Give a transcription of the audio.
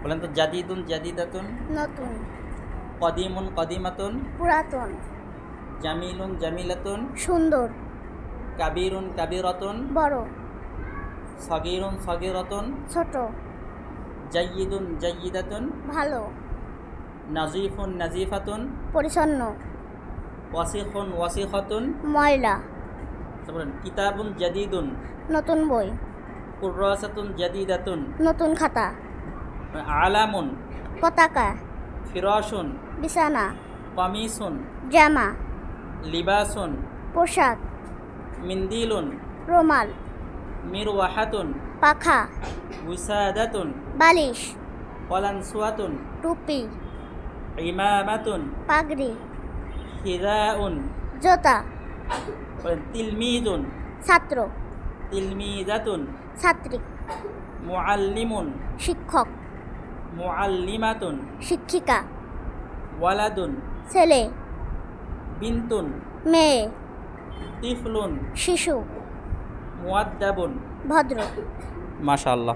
বলেন তো জাদিদুন জাদিদাতুন, নতুন, কদিমুন কদিমাতুন, পুরাতন, জামিলুন জামিলাতুন, সুন্দর, কাবিরুন কাবিরাতুন, বড়, সগীরুন সগীরাতুন, ছোট, জাইয়িদুন জাইয়িদাতুন, ভালো, নাজিফুন নাজিফাতুন, পরিচ্ছন্ন, ওয়াসিখুন ওয়াসিখাতুন। ময়লা, বলেন কিতাবুন জাদিদুন, নতুন বই, কুররাসাতুন জাদিদাতুন, নতুন খাতা, আলামুন, পতাকা, ফিরাশুন, বিছানা, কামিসুন, জামা, লিবাসুন, পোশাক, মিন্দিলুন, রুমাল, মিরওয়াহাতুন, পাখা, উসাদাতুন, বালিশ, কলানসুয়াতুন, টুপি, ইমামাতুন, পাগড়ি, হিদাউন। জুতা, বলেন তিলমিদুন, ছাত্র, তিলমিদাতুন, ছাত্রী, মুআল্লিমুন, শিক্ষক, মুআল্লিমাতুন, শিক্ষিকা, ওয়ালাদুন, ছেলে, বিনতুন, মেয়ে, তিফলুন, শিশু, মুআদ্দাবুন। ভদ্র। মাশাআল্লাহ।